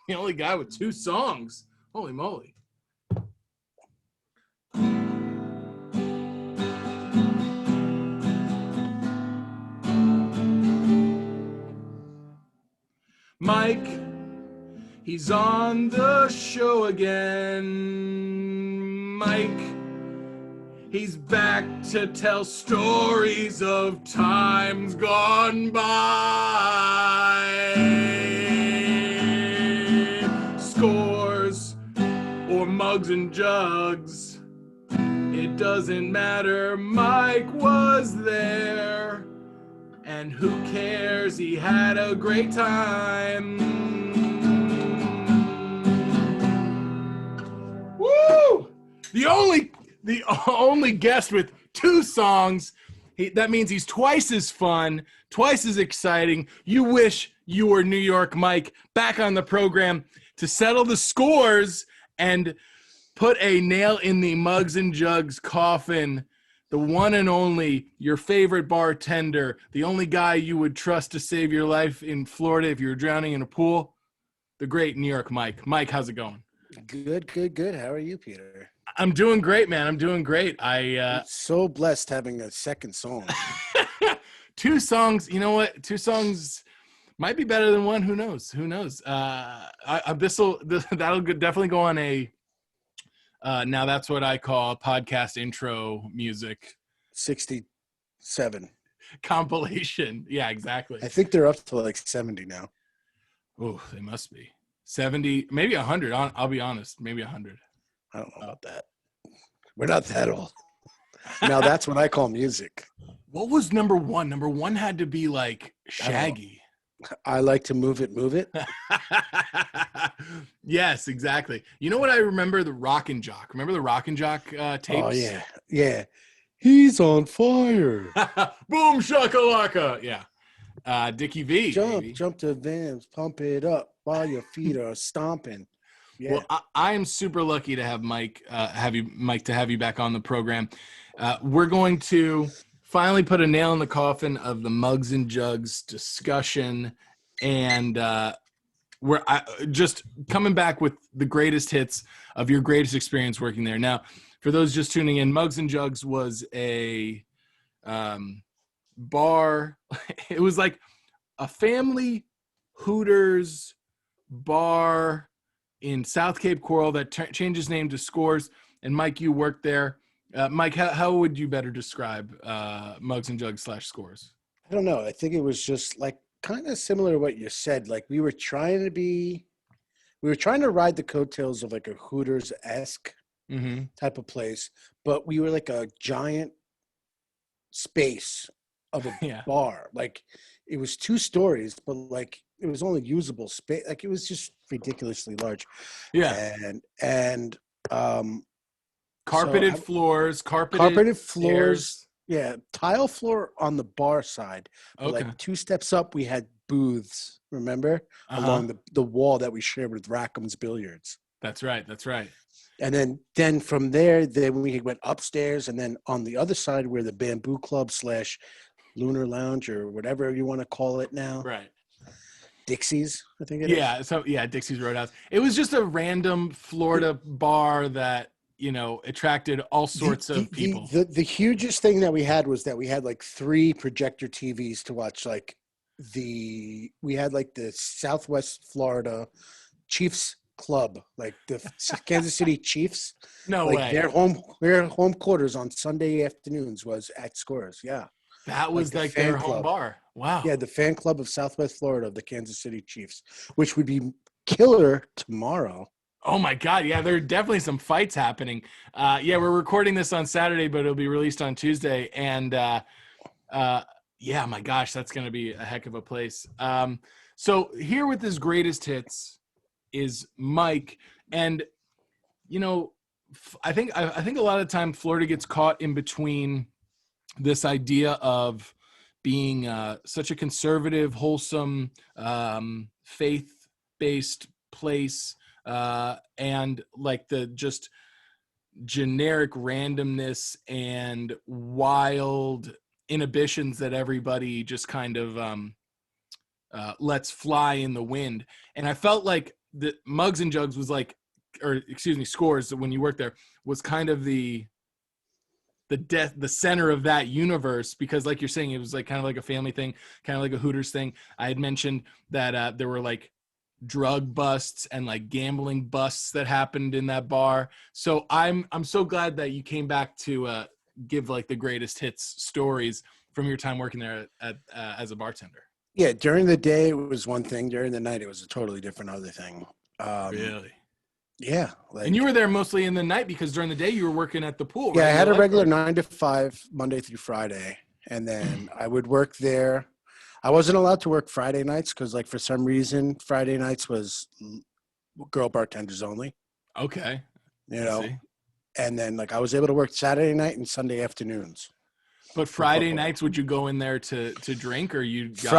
The only guy with 2 songs. Holy moly. Mike, he's on the show again. Mike, he's back to tell stories of times gone by. Scores or mugs and jugs, it doesn't matter. Mike was there. And who cares? He had a great time. Woo! The only guest with 2 songs. That means he's twice as fun, twice as exciting. You wish you were New York Mike back on the program to settle the scores and put a nail in the mugs and jugs coffin. The one and only, your favorite bartender, the only guy you would trust to save your life in Florida if you were drowning in a pool, the great New York Mike. Mike, how's it going? Good. How are you, Peter? I'm doing great, man. I'm doing great. I'm so blessed having a second song. 2 songs. You know what? 2 songs might be better than 1. Who knows? That'll definitely go on a. Now that's what I call podcast intro music. 67 compilation. Yeah, exactly. I think they're up to like 70 now. Oh, they must be 70, maybe 100. I'll be honest, maybe 100. I don't know about that. We're not that old. Now that's what I call music. What was number 1? Number 1 had to be like Shaggy. I like to move it. Yes, exactly. You know what I remember? The Rock and Jock. Remember the Rock and Jock tapes? Oh, yeah. He's on fire. Boom shakalaka. Yeah. Dickie V. Jump to Vans, pump it up while your feet are stomping. Yeah. Well, I am super lucky to have Mike, have you back on the program. We're going to finally put a nail in the coffin of the mugs and jugs discussion, and we're just coming back with the greatest hits of your greatest experience working there. Now, for those just tuning in, Mugs and Jugs was a bar. It was like a family Hooters bar in South Cape Coral that changed its name to Scores. And Mike, you worked there. Mike, how would you better describe Mugs and Jugs / Scores? I don't know. I think it was just like kind of similar to what you said. Like we were trying to ride the coattails of like a Hooters-esque type of place, but we were like a giant space of a bar. Like it was 2 stories, but like it was only usable space. Like it was just ridiculously large. Yeah. And carpeted floors. Yeah, tile floor on the bar side. But like 2 steps up, we had booths, remember? Along the wall that we shared with Rackham's Billiards. That's right. And then from there, then we went upstairs, and then on the other side where the Bamboo Club / Lunar Lounge or whatever you want to call it now. Right. Dixie's, I think it is. Yeah, so Dixie's Roadhouse. It was just a random Florida bar that, you know, attracted all sorts of people. The hugest thing that we had was that we had like 3 projector TVs to watch. Like we had like the Southwest Florida Chiefs Club, like the Kansas City Chiefs. No like way. Their home quarters on Sunday afternoons was at Scores. Yeah. That was like their home bar. Wow. Yeah, the fan club of Southwest Florida of the Kansas City Chiefs, which would be killer tomorrow. Oh my God. Yeah, there are definitely some fights happening. We're recording this on Saturday, but it'll be released on Tuesday. And yeah, my gosh, that's going to be a heck of a place. So here with his greatest hits is Mike. And, you know, I think a lot of the time Florida gets caught in between this idea of being such a conservative, wholesome, faith-based place, and like the just generic randomness and wild inhibitions that everybody just kind of lets fly in the wind. And I felt like the Mugs and Jugs was like, or excuse me, Scores, when you worked there, was kind of the center of that universe, because like you're saying, it was like kind of like a family thing, kind of like a Hooters thing. I had mentioned that there were like drug busts and like gambling busts that happened in that bar. So I'm so glad that you came back to give like the greatest hits stories from your time working there at as a bartender. Yeah, during the day it was one thing. During the night it was a totally different other thing. Really? Yeah, And you like were there mostly in the night, because during the day you were working at the pool, yeah, right? I You're had a regular lifeguard. 9 to 5 Monday through Friday, and then I would work there. I wasn't allowed to work Friday nights because, like, for some reason, Friday nights was girl bartenders only. Okay, You I know, see. and then like I was able to work Saturday night and Sunday afternoons But for Friday football. nights, would you go in there to drink, or you got?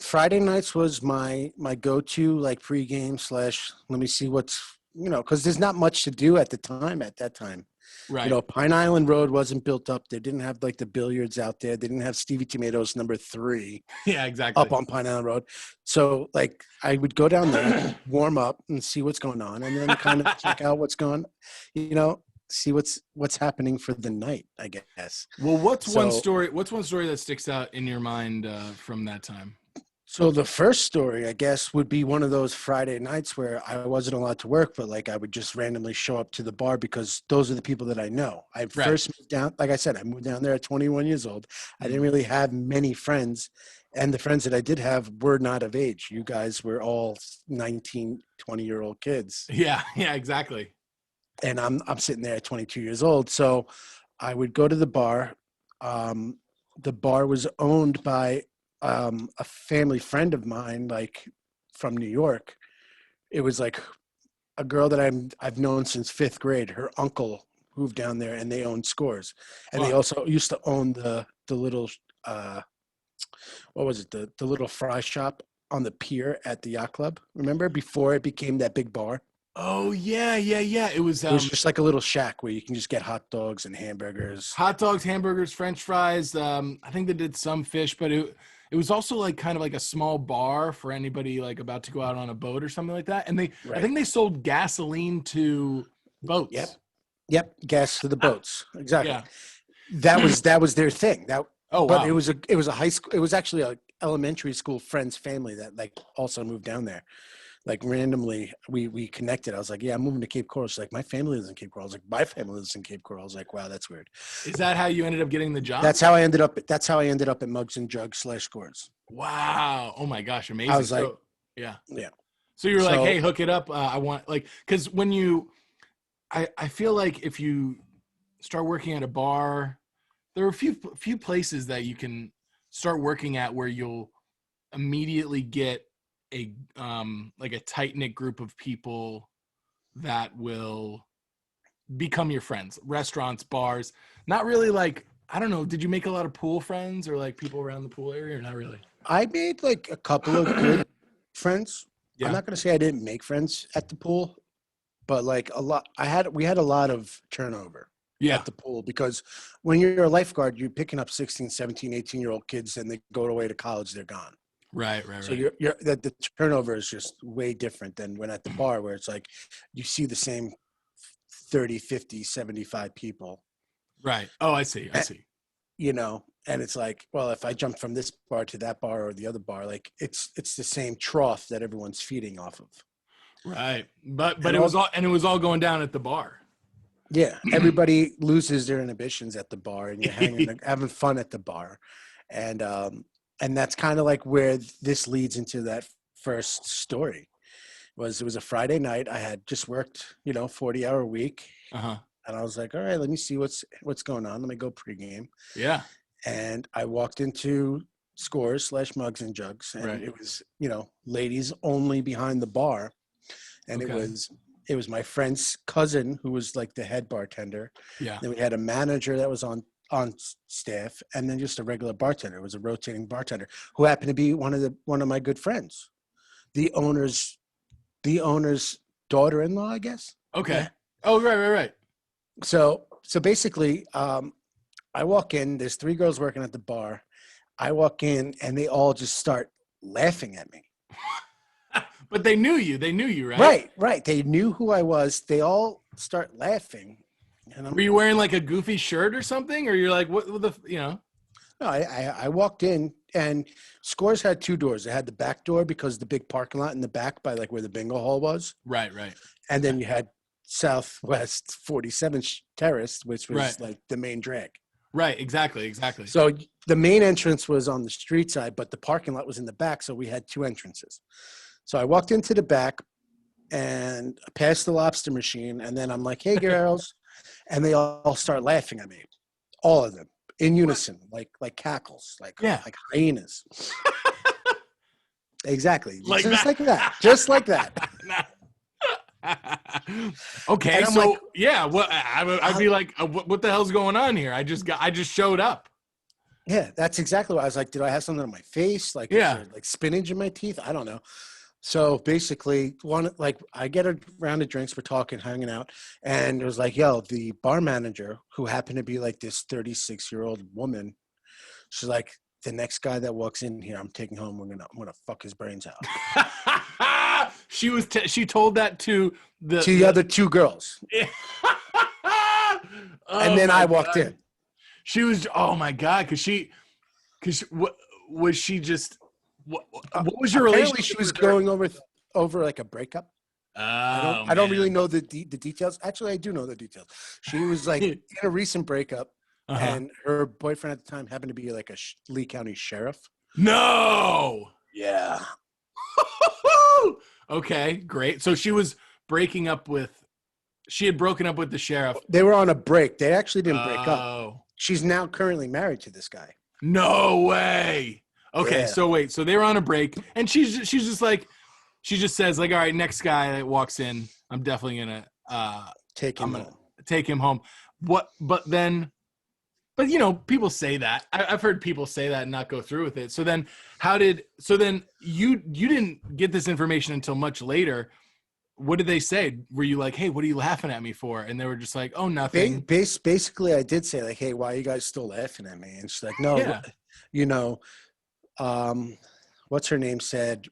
Friday nights was my go-to, like, pregame slash. Let me see what's, because there's not much to do at the time. At that time, Right. Pine Island Road wasn't built up. They didn't have like the billiards out there. They didn't have Stevie Tomatoes #3 Yeah, up exactly. on Pine Island Road. So like I would go down there, warm up, and see what's going on, and then kind of check out what's going, you know, see what's happening for the night, I guess. Well, what's one So story? What's one story that sticks out in your mind from that time? So the first story, I guess, would be one of those Friday nights where I wasn't allowed to work, but like I would just randomly show up to the bar because those are the people that I know. I Right. first moved down, like I said, I moved down there at 21 years old. I didn't Mhm. really have many friends, and the friends that I did have were not of age. You guys were all 19, 20-year-old kids, Yeah. Yeah. Exactly. and I'm sitting there at 22 years old. So I would go to the bar. Um, the bar was owned by a family friend of mine, like from New York. It was like a girl that I've known since fifth grade. Her uncle moved down there, and they owned Scores, and they Fun. also used to own the little uh, what was it, the little fry shop on the pier at the yacht club. Remember before it became that big bar? Oh yeah, yeah, yeah. It was It was just like a little shack where you can just get hot dogs and hamburgers. hot dogs, hamburgers, French fries. I think they did some fish, but it was also like kind of like a small bar for anybody like about to go out on a boat or something like that. And I Right. think they sold gasoline to Yep. boats. Yep. Gas to the boats. Exactly. Yeah. That was their thing. Oh But it wow. was a high school. It was actually a elementary school friend's family that like also moved down there. Like randomly, we connected. I was like, yeah, I'm moving to Cape Coral. She's like, my family lives in Cape Coral. I was like, my family lives in Cape Coral. I was like, wow, that's weird. Is that how you ended up getting the job? That's how I ended up at Mugs and Jugs / Scores. Wow. Oh my gosh, I amazing. was like, So yeah. yeah. So you were like, hey, So hook it up. I want like, because when I feel like if you start working at a bar, there are a few places that you can start working at where you'll immediately get a like a tight knit group of people that will become your friends. Restaurants, bars, not really like, I don't know. Did you make a lot of pool friends or like people around the pool area, or not really? I made like a couple of good friends. I'm Yeah. not gonna say I didn't make friends at the pool, but like a lot, we had a lot of turnover Yeah. at the pool because when you're a lifeguard, you're picking up 16, 17, 18-year-old kids, and they go away to college, they're gone. Right. Right. So Right. you're that the turnover is just way different than when at the bar where it's like you see the same 30, 50, 75 people, Right. Oh, I see. I a- see. and it's like, well, if I jump from this bar to that bar or the other bar, like it's the same trough that everyone's feeding off of. Right. But And it was all going down at the bar. yeah, everybody loses their inhibitions at the bar, and you're having fun at the bar, and that's kind of like where this leads into that first story. It was a Friday night. I had just worked, 40-hour week, Uh-huh. and I was like, all right, let me see what's going on. Let me go pregame, Yeah. and I walked into Scores / Mugs and Jugs, and Right. it was ladies only behind the bar, and it Okay. was it was my friend's cousin who was like the head bartender. Yeah. Then we had a manager that was on staff, and then just a regular bartender. It was a rotating bartender who happened to be one of my good friends, the owner's daughter-in-law, I guess. Okay. Yeah. Oh, right, right, right. So basically, I walk in. There's three girls working at the bar. I walk in, and they all just start laughing at me. But they knew you. They knew you, right? Right. They knew who I was. They all start laughing. And Were you wearing like a goofy shirt or something? Or you're like, what the, you know? No, I walked in, and Scores had two doors. They had the back door because the big parking lot in the back by like where the bingo hall was. Right. And then you had Southwest 47th Terrace, which was Right. like the main drag. Right. Exactly. So the main entrance was on the street side, but the parking lot was in the back. So we had two entrances. So I walked into the back and past the lobster machine. And then I'm like, hey, girls. And they all start laughing at me. All of them in unison, like cackles, like hyenas. Exactly. Like just that. like that. Just like that. Okay, And I'm so like, yeah, what I'd be like, what the hell's going on here? I just showed up. Yeah, that's exactly what I was like. Did I have something on my face? Like, is there, like spinach in my teeth? I don't know. So basically, I get a round of drinks, we're talking, hanging out, and it was like, yo, the bar manager, who happened to be like this 36-year-old woman, she's like, the next guy that walks in here, I'm taking home. I'm gonna fuck his brains out. She told that to the other two girls. And then I walked in. She was, oh my God, because what was she just? What was your relationship? She was going over like a breakup. I don't really know the details. Actually, I do know the details. She was like in a recent breakup, and her boyfriend at the time happened to be like a Lee County sheriff. No. Yeah. Okay, great. So she was breaking up with. She had broken up with the sheriff. They were on a break. They actually didn't break up. She's now currently married to this guy. No way. Okay, yeah. So wait. So they were on a break, and she's just like, she just says like, all right, next guy that walks in, I'm definitely gonna take him home. But you know, people say that. I've heard people say that and not go through with it. So then you didn't get this information until much later. What did they say? Were you like, hey, what are you laughing at me for? And they were just like, oh, nothing. Basically, I did say like, hey, why are you guys still laughing at me? And she's like, no, you know, what's her name said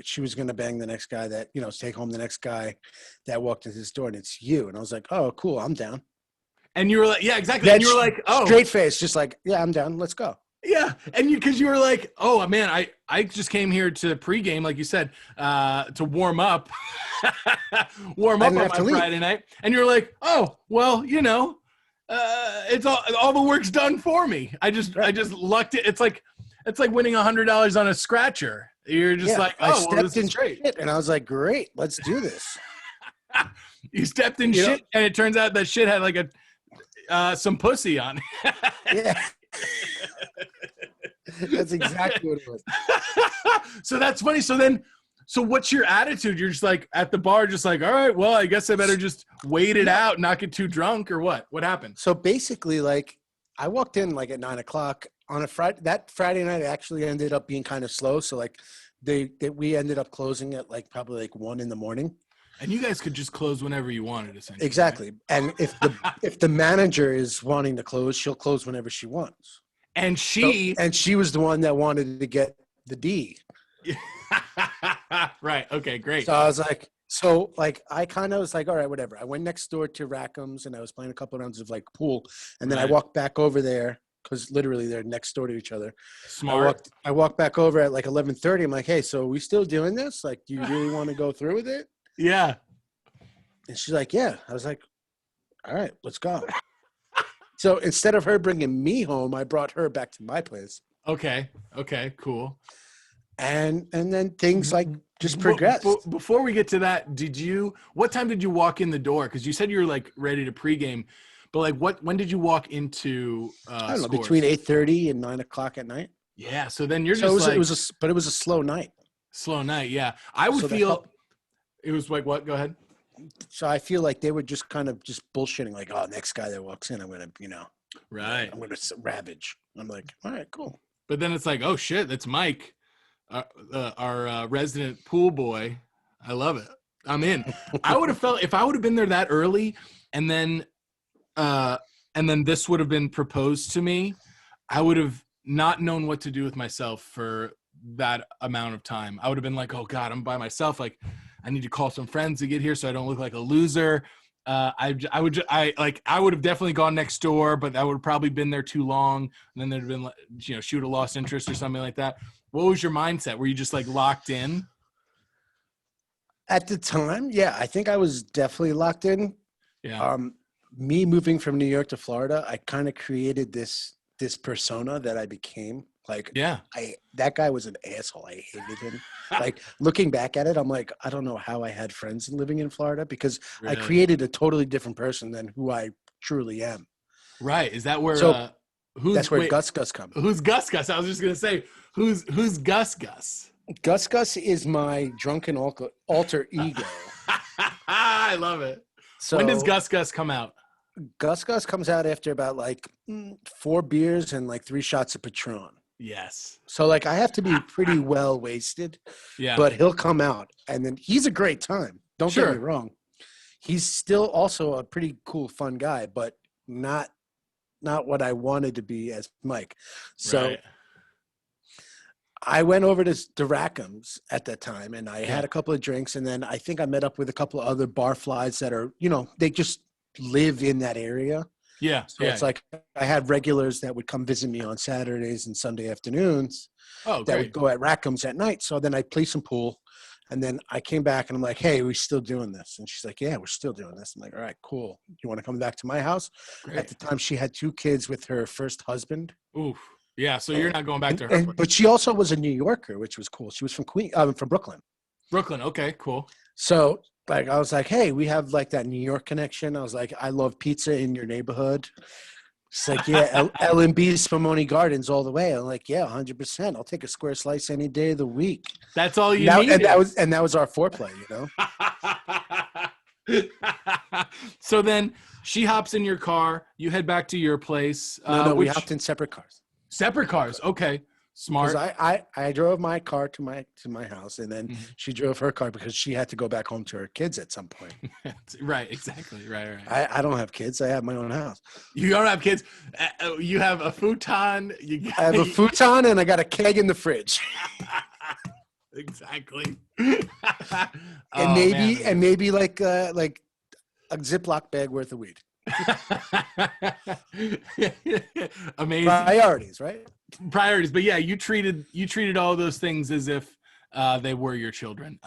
she was going to bang the next guy that, you know, take home the next guy that walked into his door, and it's you. And I was like, oh, cool, I'm down. And you were like, yeah, exactly. And you were like, oh, straight face, just like, yeah, I'm down. Let's go. Yeah. And because you were like, oh man, I just came here to pregame, like you said, to warm up on my Friday night. And you're like, oh, well, you know, it's all the work's done for me. I just lucked it. It's like winning $100 on a scratcher. You're just like, oh, I stepped in shit, and I was like, great, let's do this. You stepped in shit, and it turns out that shit had like some pussy on it. Yeah. That's exactly what it was. So that's funny. So what's your attitude? You're just like at the bar, just like, all right, well, I guess I better just wait it out, not get too drunk, or what? What happened? So basically, like, I walked in like at 9:00 on a Friday. That Friday night actually ended up being kind of slow. So like we ended up closing at like probably like 1 a.m. And you guys could just close whenever you wanted, essentially. Exactly. Right? And if the manager is wanting to close, she'll close whenever she wants. And she was the one that wanted to get the D. Right. Okay, great. So I was like, I kind of was like, all right, whatever. I went next door to Rackham's, and I was playing a couple of rounds of like pool. And then I walked back over there because literally they're next door to each other. Smart. I walked back over at like 11:30. I'm like, hey, so are we still doing this? Like, do you really want to go through with it? Yeah. And she's like, yeah. I was like, all right, let's go. So instead of her bringing me home, I brought her back to my place. Okay, cool. And then things like just progressed. Before we get to that, what time did you walk in the door? Because you said you were like ready to pregame, but like when did you walk into I don't know, between 8:30 and 9:00 at night. Yeah, so then you're just it was a slow night. Slow night, yeah. I would feel it was like what? Go ahead. So I feel like they were just kind of just bullshitting, like, oh, next guy that walks in, I'm gonna, right. I'm gonna ravage. I'm like, all right, cool. But then it's like, oh shit, that's Mike, our resident pool boy. I love it. I'm in. I would have felt if I would have been there that early, and then this would have been proposed to me, I would have not known what to do with myself for that amount of time. I would have been like, oh God, I'm by myself. Like, I need to call some friends to get here so I don't look like a loser. I would have definitely gone next door, but I would have probably been there too long. And then there'd have been, she would have lost interest or something like that. What was your mindset? Were you just like locked in? At the time, yeah, I think I was definitely locked in. Yeah. Me moving from New York to Florida, I kind of created this persona that I became. Like, yeah, that guy was an asshole. I hated him. Like, looking back at it, I'm like, I don't know how I had friends living in Florida, because really? I created a totally different person than who I truly am. Right. Is that where that's where Gus comes? Who's Gus? I was just gonna say, who's Gus? Gus is my drunken alter ego. I love it. So when does Gus come out? Gus comes out after about like 4 beers and like 3 shots of Patron. Yes. So like I have to be pretty well wasted. Yeah. But he'll come out, and then he's a great time. Don't get me wrong. He's still also a pretty cool, fun guy, but not what I wanted to be as Mike. So I went over to Rackham's at that time, and I had a couple of drinks, and then I think I met up with a couple of other barflies that are, they just live in that area. Yeah. So it's like I had regulars that would come visit me on Saturdays and Sunday afternoons. Oh, that would go at Rackham's at night. So then I'd play some pool, and then I came back and I'm like, hey, we're still doing this. And she's like, yeah, we're still doing this. I'm like, all right, cool. You want to come back to my house? Great. At the time, she had 2 kids with her first husband. Oof. Yeah, so you're not going back to her. But she also was a New Yorker, which was cool. She was from from Brooklyn. Brooklyn, okay, cool. So like I was like, hey, we have like that New York connection. I was like, I love pizza in your neighborhood. She's like, yeah, L&B's Spumoni Gardens all the way. I'm like, yeah, 100%. I'll take a square slice any day of the week. That's all you need. And that was our foreplay, So then she hops in your car. You head back to your place. No, we hopped in separate cars. Separate cars. Okay. Smart. I drove my car to my house, and then she drove her car because she had to go back home to her kids at some point. Right. Exactly. Right. I don't have kids. I have my own house. You don't have kids. You have a futon. I have a futon, and I got a keg in the fridge. Exactly. And maybe like a Ziploc bag worth of weed. Amazing. Priorities, right? Priorities. But yeah, you treated all those things as if they were your children.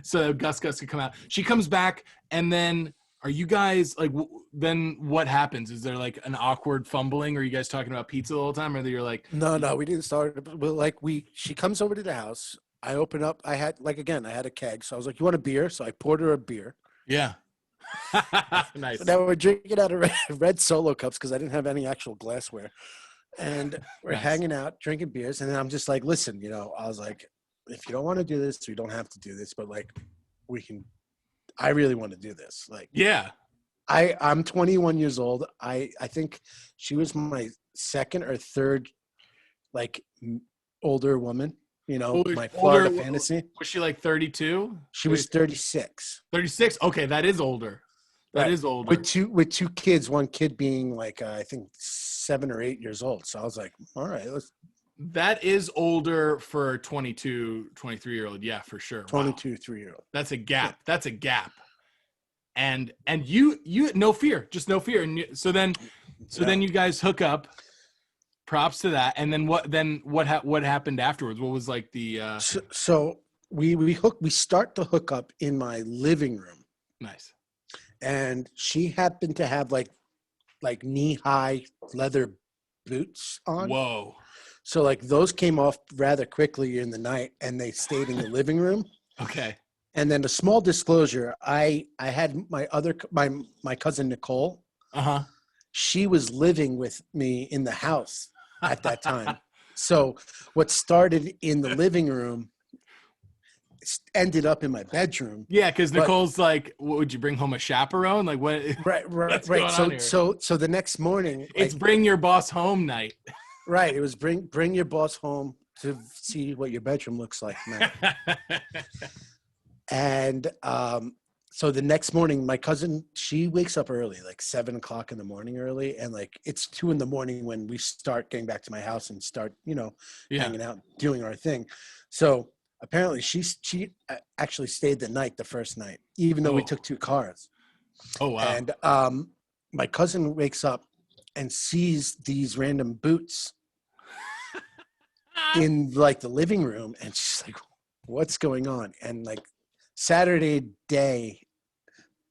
So Gus could come out. She comes back, and then are you guys like? Then what happens? Is there like an awkward fumbling? Or are you guys talking about pizza the whole time? Or you're like, no, we didn't start. Well, like she comes over to the house. I open up. I had a keg, so I was like, "You want a beer?" So I poured her a beer. Yeah. Nice. So now we're drinking out of red Solo cups because I didn't have any actual glassware, and we're hanging out, drinking beers. And then I'm just like, "Listen, I was like, if you don't want to do this, we don't have to do this, but like, we can. I really want to do this. Like, yeah, I'm 21 years old. I think she was my second or third, like, older woman. My Florida fantasy. Was she like 32? She was 36. 36. Okay, that is older. That is older. With two kids, one kid being like I think 7 or 8 years old. So I was like, all right, that is older for a 22, 23-year-old. Yeah, for sure. 22, 3-year-old. That's a gap. Yeah. That's a gap. And you no fear, just no fear. And so then you guys hook up. Props to that. And then what happened afterwards? What was like the So we start to hook up in my living room. Nice. And she happened to have like knee-high leather boots on. Whoa. So like those came off rather quickly in the night, and they stayed in the living room. Okay. And then a small disclosure, I had my cousin Nicole. Uh-huh. She was living with me in the house at that time. So what started in the living room ended up in my bedroom. Yeah, because Nicole's like, what, would you bring home a chaperone? Like what? Right. So the next morning, it's bring your boss home night. Right. It was bring your boss home to see what your bedroom looks like now. And So the next morning, my cousin, she wakes up early, like 7 o'clock in the morning early. And like, it's 2 a.m. when we start getting back to my house and start, Yeah. hanging out, doing our thing. So apparently she actually stayed the night, the first night, even though we took 2 cars. Oh, wow. And my cousin wakes up and sees these random boots in like the living room. And she's like, what's going on? And like Saturday day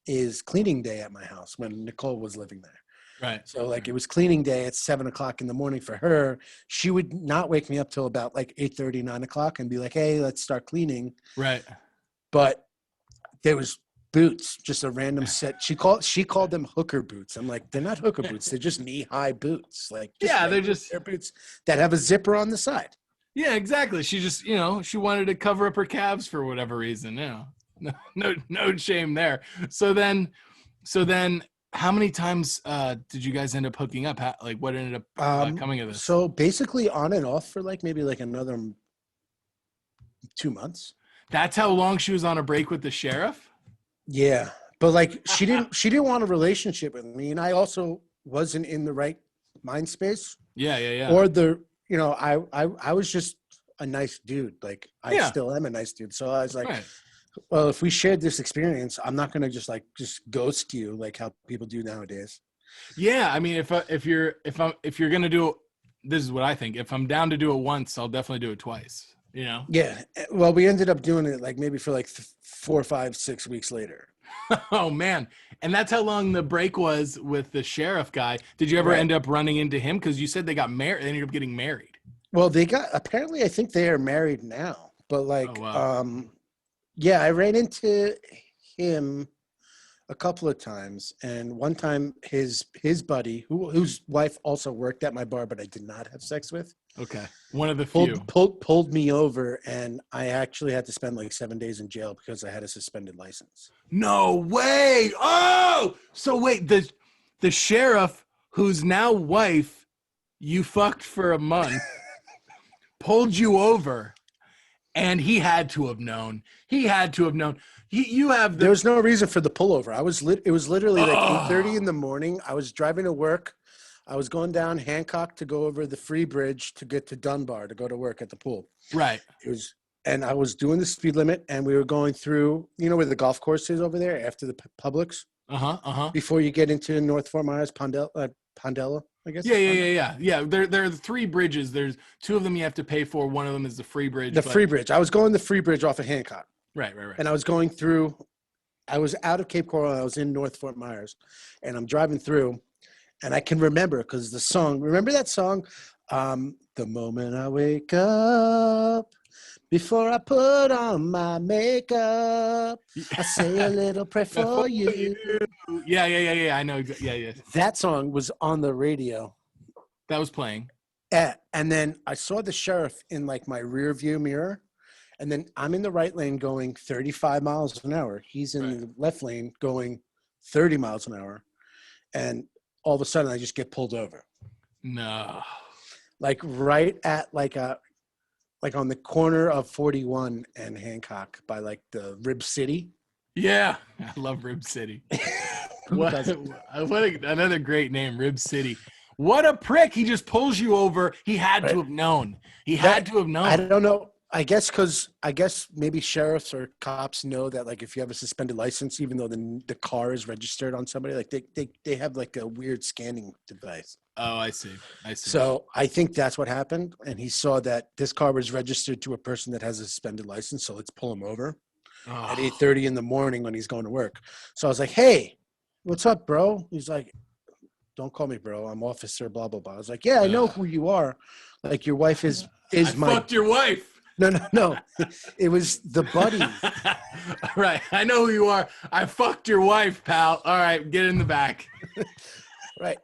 is cleaning day at my house when Nicole was living there. Right. So like it was cleaning day at 7 o'clock in the morning for her. She would not wake me up till about like 8:30, 9 o'clock and be like, hey, let's start cleaning. Right. But there was boots, just a random set. She called them hooker boots. I'm like, they're not hooker boots. They're just knee-high boots. Like, they're boots that have a zipper on the side. Yeah, exactly. She just, she wanted to cover up her calves for whatever reason. No shame there. So then how many times did you guys end up hooking up? What ended up coming of this? So basically on and off for like maybe like another 2 months. That's how long she was on a break with the sheriff? Yeah. But like she didn't want a relationship with me. And I also wasn't in the right mind space. Yeah. Or I was just a nice dude. Like I still am a nice dude. So I was like, well, if we shared this experience, I'm not going to just ghost you like how people do nowadays. Yeah. I mean, if you're going to do it, this is what I think. If I'm down to do it once, I'll definitely do it twice, Yeah. Well, we ended up doing it like maybe for like 4, 5, 6 weeks later. Oh man. And that's how long the break was with the sheriff guy. Did you ever end up running into him? Cause you said they got married. They ended up getting married. Well, apparently I think they are married now, but like, oh, wow. Yeah, I ran into him a couple of times, and one time his buddy, whose wife also worked at my bar, but I did not have sex with. Okay, one of the few pulled me over, and I actually had to spend like 7 days in jail because I had a suspended license. No way! Oh, so wait, the sheriff whose now wife you fucked for a month pulled you over. And he had to have known. You have There was no reason for the pullover. It was literally like 8:30 in the morning. I was driving to work. I was going down Hancock to go over the Free Bridge to get to Dunbar to go to work at the pool. Right. And I was doing the speed limit, and we were going through, where the golf course is over there after the Publix. Before you get into North Fort Myers, Pondella, I guess. Yeah. There are 3 bridges. There's 2 of them you have to pay for. One of them is the Free Bridge. Free Bridge. I was going the Free Bridge off of Hancock. Right. And I was going through. I was out of Cape Coral. I was in North Fort Myers, and I'm driving through, and I can remember because the song. Remember that song? The moment I wake up. Before I put on my makeup, I say a little prayer for you. Yeah. I know. Yeah. That song was on the radio. That was playing. Yeah. And then I saw the sheriff in like my rear view mirror. And then I'm in the right lane going 35 miles an hour. He's in the left lane going 30 miles an hour. And all of a sudden I just get pulled over. No. Like right at like on the corner of 41 and Hancock by like the Rib City. Yeah, I love Rib City. What another great name, Rib City. What a prick. He just pulls you over. He had to have known. Had to have known. I don't know. I guess maybe sheriffs or cops know that like if you have a suspended license, even though the car is registered on somebody, like they have like a weird scanning device. Oh, I see. So I think that's what happened. And he saw that this car was registered to a person that has a suspended license. So let's pull him over at 8:30 in the morning when he's going to work. So I was like, hey, what's up, bro? He's like, don't call me bro. I'm officer, blah, blah, blah. I was like, yeah, I know who you are. Like your wife is fucked your wife. No. It was the buddy. Right. I know who you are. I fucked your wife, pal. All right, get in the back. Right.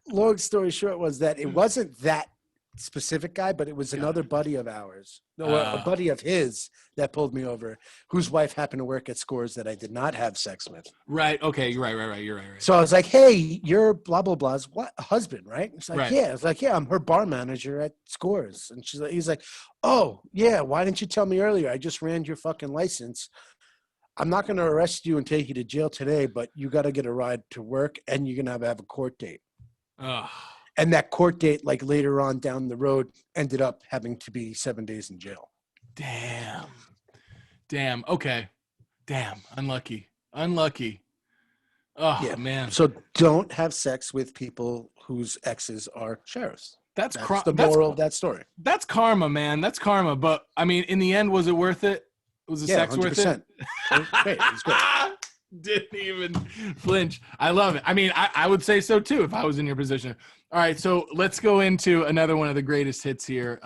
Long story short was that it wasn't that specific guy, but it was another buddy of ours, a buddy of his that pulled me over, whose wife happened to work at Scores that I did not have sex with. Right. Okay. You're right. You're right. So I was like, hey, you're blah, blah, blah's husband, right? It's like, right. Yeah. I was like, yeah, I'm her bar manager at Scores. And he's like, oh, yeah, why didn't you tell me earlier? I just ran your fucking license. I'm not going to arrest you and take you to jail today, but you got to get a ride to work and you're going to have a court date. Oh, And that court date, like later on down the road, ended up having to be 7 days in jail. damn. Okay. Damn. Unlucky. Oh, Yeah. man. So don't have sex with people whose exes are sheriffs. That's the moral of that story. That's karma, man. That's karma. But I mean, in the end, was it worth it? Was the sex 100%. worth it? Great. It was great. Didn't even flinch. I love it. I mean, I would say so too if I was in your position. All right, so let's go into another one of the greatest hits here.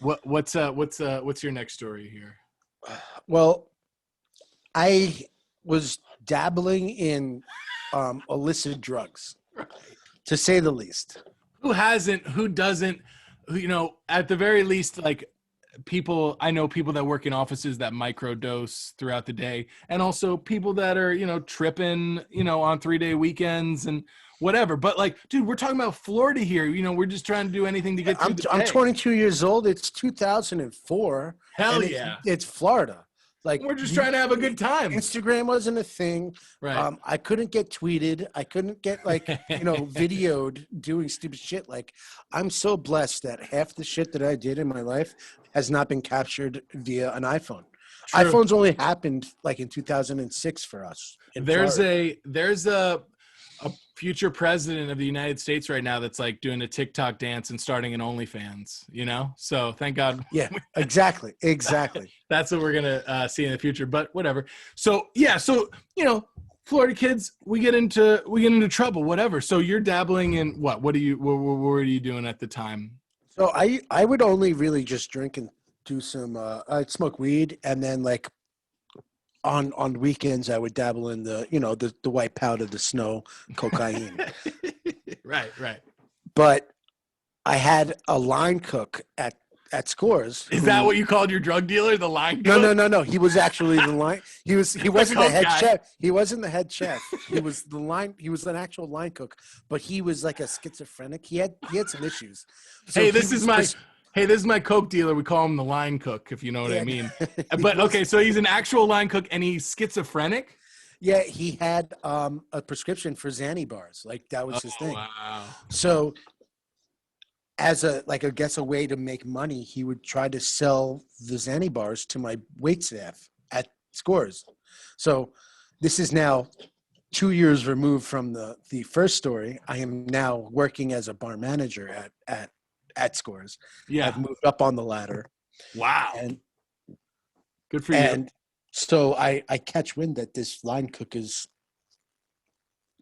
What's your next story here? Well, I was dabbling in illicit drugs, to say the least. Who hasn't? Who doesn't? At the very least, like I know people that work in offices that microdose throughout the day, and also people that are, tripping, on 3-day weekends and whatever. But like, dude, we're talking about Florida here. We're just trying to do anything to get through the day. I'm 22 years old. It's 2004. Hell yeah. It's Florida. Like, we're just trying to have a good time. Instagram wasn't a thing. Right. I couldn't get tweeted. I couldn't get videoed doing stupid shit. Like, I'm so blessed that half the shit that I did in my life has not been captured via an iPhone. True. iPhones only happened like in 2006 for us. There's a future president of the United States right now that's like doing a TikTok dance and starting an OnlyFans, So thank God. Yeah, exactly. That's what we're going to see in the future, but whatever. So, yeah. So, Florida kids, we get into trouble, whatever. So you're dabbling in what were you doing at the time? So I would only really just drink and do some, I'd smoke weed. And then like, on weekends, I would dabble in the white powder, the snow, cocaine. Right. But I had a line cook at Scores. Is that what you called your drug dealer, the line cook? No. He was actually the line. He wasn't the head chef. He wasn't the head chef. He was the line. He was an actual line cook, but he was like a schizophrenic. He had some issues. So hey, this is my coke dealer. We call him the line cook, if you know what I mean. But okay, so he's an actual line cook and he's schizophrenic? Yeah, he had a prescription for Xanny bars. Like that was his thing. Wow. So as a way to make money, he would try to sell the Xanny bars to my wait staff at Scores. So this is now 2 years removed from the first story. I am now working as a bar manager at Scores. Yeah. I've moved up on the ladder. Wow. And good for you. And so I catch wind that this line cook is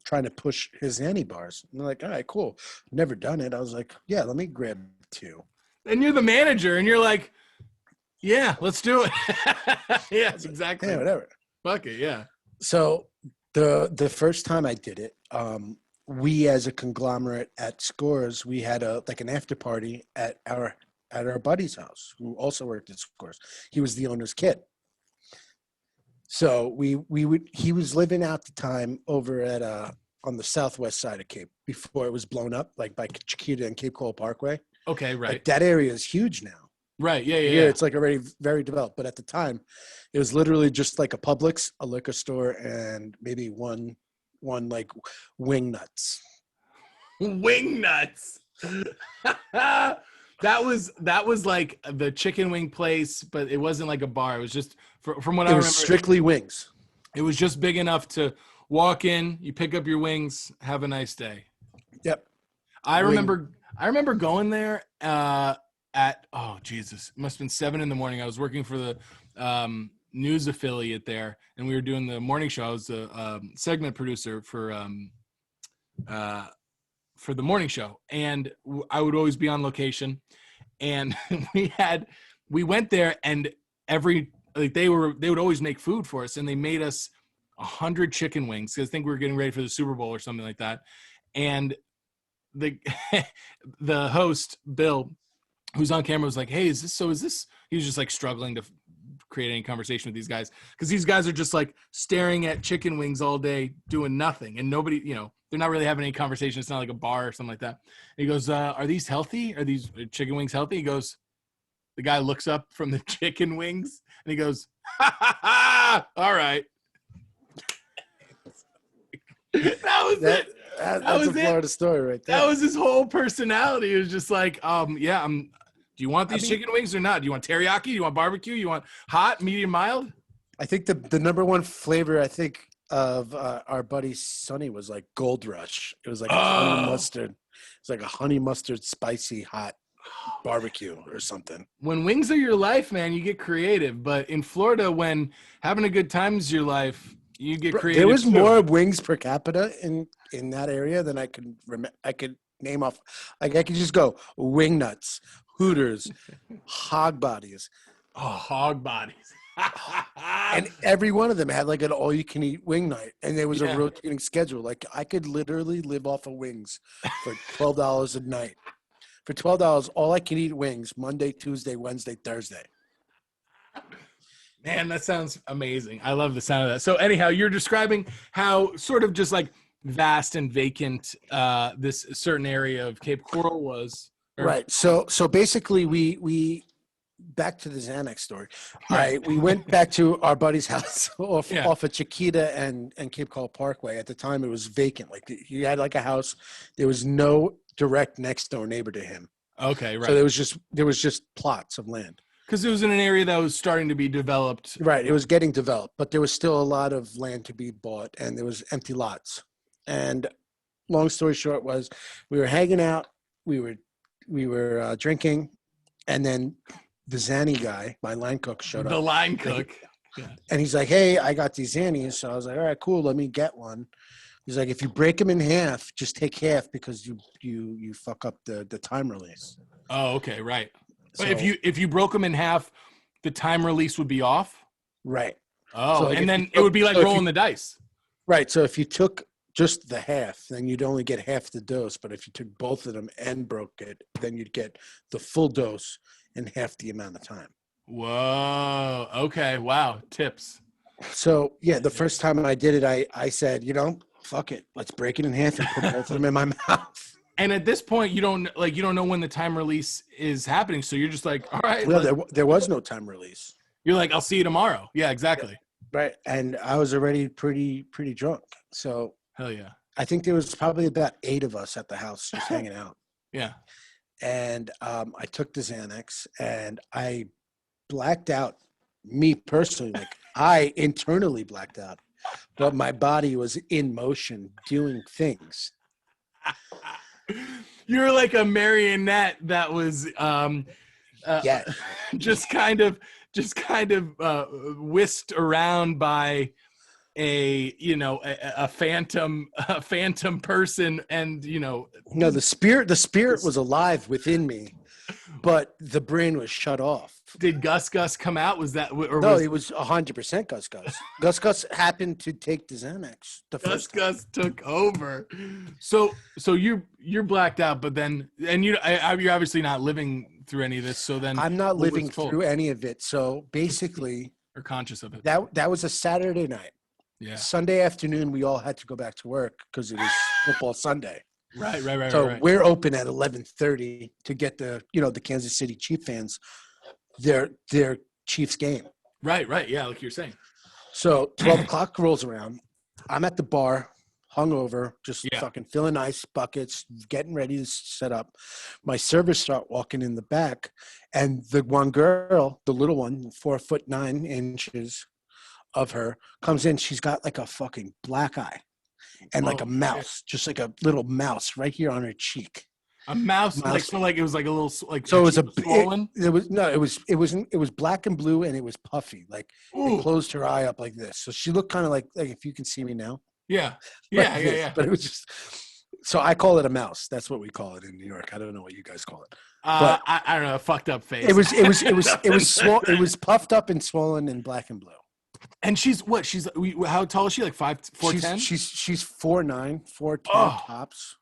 trying to push his Xanny bars. And they're like, all right, cool. Never done it. I was like, yeah, let me grab 2. And you're the manager and you're like, yeah, let's do it. Yes, exactly. Yeah, whatever. Fuck it, yeah. So the first time I did it, we as a conglomerate at Scores, we had an after party at our buddy's house who also worked at Scores. He was the owner's kid. So he was living out the time over at on the southwest side of Cape before it was blown up, like by Chiquita and Cape Coral Parkway. Okay, right. Like that area is huge now. Right, yeah. It's like already very developed. But at the time, it was literally just like a Publix, a liquor store, and maybe one like Wing Nuts. Wing Nuts. That was like the chicken wing place, but it wasn't like a bar. It was just from what I remember. It was strictly wings. It was just big enough to walk in, you pick up your wings, have a nice day. Yep. I remember going there at Jesus, it must have been 7 a.m. I was working for the news affiliate there, and we were doing the morning show. I was the segment producer for the morning show, and I would always be on location. And we went there, and they would always make food for us, and they made us 100 chicken wings because I think we were getting ready for the Super Bowl or something like that. And the host Bill, who's on camera, was like, "Hey, is this?" He was just like struggling to create any conversation with these guys because these guys are just like staring at chicken wings all day doing nothing, and nobody, they're not really having any conversation. It's not like a bar or something like that. And he goes, "Are these healthy? Are these chicken wings healthy?" He goes, the guy looks up from the chicken wings and he goes, ha, ha, ha, all right. That was it. That's a Florida story right there. That was his whole personality. It was just like, yeah, do you want these chicken wings or not? Do you want teriyaki? Do you want barbecue? You want hot, medium, mild? I think the number one flavor, I think, of our buddy Sonny was like Gold Rush. It was like a honey mustard. It's like a honey mustard, spicy, hot barbecue or something. When wings are your life, man, you get creative. But in Florida, when having a good time is your life, you get creative. There was too. more wings per capita in that area than I could name off. Like I could just go Wing Nuts, Hooters, Hog Bodies. Oh, Hog Bodies. And every one of them had like an all-you-can-eat wing night, and there was a rotating schedule. Like I could literally live off of wings for $12 a night. For $12, all I can eat wings Monday, Tuesday, Wednesday, Thursday. Man, that sounds amazing. I love the sound of that. So anyhow, you're describing how sort of just like vast and vacant this certain area of Cape Coral was. Right. So basically we back to the Xanax story. Right. We went back to our buddy's house off of Chiquita and Cape Coral Parkway. At the time, it was vacant. Like he had like a house. There was no direct next door neighbor to him. Okay, right. So there was just plots of land. Because it was in an area that was starting to be developed. Right. It was getting developed, but there was still a lot of land to be bought, and there was empty lots. And long story short was, we were hanging out, we were drinking, and then the Zanny guy, my line cook, showed up. The line cook. And he's like, hey, I got these Zannies. So I was like, all right, cool. Let me get one. He's like, if you break them in half, just take half because you fuck up the time release. Oh, okay, right. So, But if you broke them in half, the time release would be off? Right. Oh, so like and then it would be like rolling the dice. Right. So if you took just the half, then you'd only get half the dose. But if you took both of them and broke it, then you'd get the full dose in half the amount of time. Whoa. Okay. Wow. Tips. So yeah, the first time I did it, I said, fuck it, let's break it in half and put both of them in my mouth. And at this point, you don't know when the time release is happening, so you're just like, all right. Well, there was no time release. You're like, I'll see you tomorrow. Yeah, exactly. Right, and I was already pretty drunk. So hell yeah. I think there was probably about 8 of us at the house just hanging out. Yeah. And I took the Xanax and I blacked out. Me personally, like I internally blacked out, but my body was in motion doing things. You're like a marionette that was just kind of whisked around by a phantom person, and no, the spirit was alive within me, but the brain was shut off. Did Gus come out? Was that no? It was 100% Gus. Gus happened to take the Xanax. Gus took over. So you're blacked out, but then you're obviously not living through any of this. So then I'm not living through any of it. So basically, or conscious of it. That was a Saturday night. Yeah. Sunday afternoon, we all had to go back to work because it was football Sunday. Right. So we're open at 11:30 to get the Kansas City Chiefs fans their Chiefs game. Right. Yeah, like you're saying. So 12 o'clock rolls around. I'm at the bar, hungover, just fucking filling ice buckets, getting ready to set up. My servers start walking in the back, and the one girl, the little one, 4'9" of her, comes in. She's got like a fucking black eye and like a mouse, just like a little mouse right here on her cheek. A mouse. Like it was like a little like. So it was swollen. It was black and blue, and it was puffy. Like it closed her eye up like this. So she looked kind of like if you can see me now. Yeah. But it was just. So I call it a mouse. That's what we call it in New York. I don't know what you guys call it. But I don't know. A fucked up face. It was puffed up and swollen and black and blue. And she's what? She's how tall is she? Like 4'10"? She's 4'9", 4'10" tops.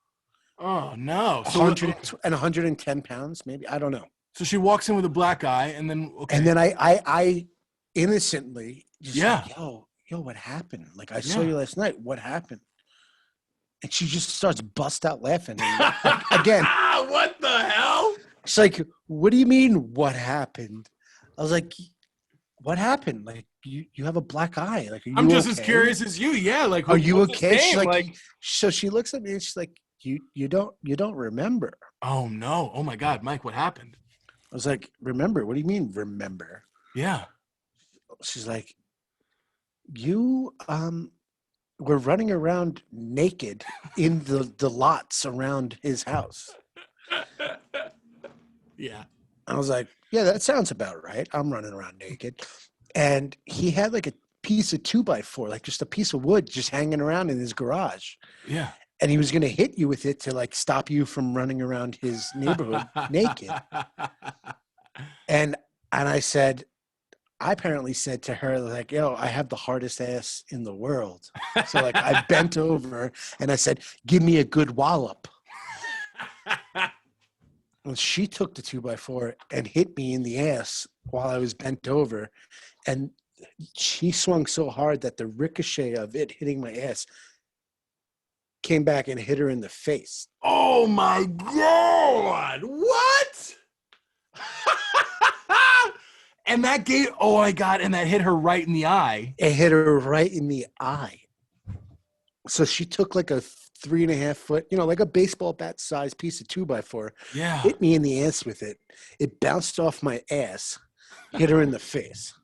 Oh no! So 110 pounds, maybe, I don't know. So she walks in with a black eye, and then I innocently just like, yo, what happened? Like I saw you last night. What happened? And she just starts bust out laughing. And, again, what the hell? She's like, what do you mean? What happened? I was like, what happened? Like, you have a black eye. Like, are I'm you just as okay? curious as you. Yeah, like Are you what's his okay? She's name? like, Like, so she looks at me and she's like, you don't remember. oh no, oh my God, Mike, what happened? I was like, remember? What do you mean remember? Yeah. She's like, you were running around naked in the lots around his house. Yeah. I was like, yeah, that sounds about right. I'm running around naked. And he had like a piece of 2x4, like just a piece of wood just hanging around in his garage. Yeah. And he was going to hit you with it to like stop you from running around his neighborhood naked. And I said, I apparently said to her, like, yo, I have the hardest ass in the world. So like I bent over and I said, give me a good wallop. Well, she took the 2x4 and hit me in the ass while I was bent over. And she swung so hard that the ricochet of it hitting my ass came back and hit her in the face. Oh my God. What? And that gave, oh my God, and that hit her right in the eye. It hit her right in the eye. So she took like a 3.5 foot, like a baseball bat size piece of 2x4, Yeah. hit me in the ass with it. It bounced off my ass, hit her in the face.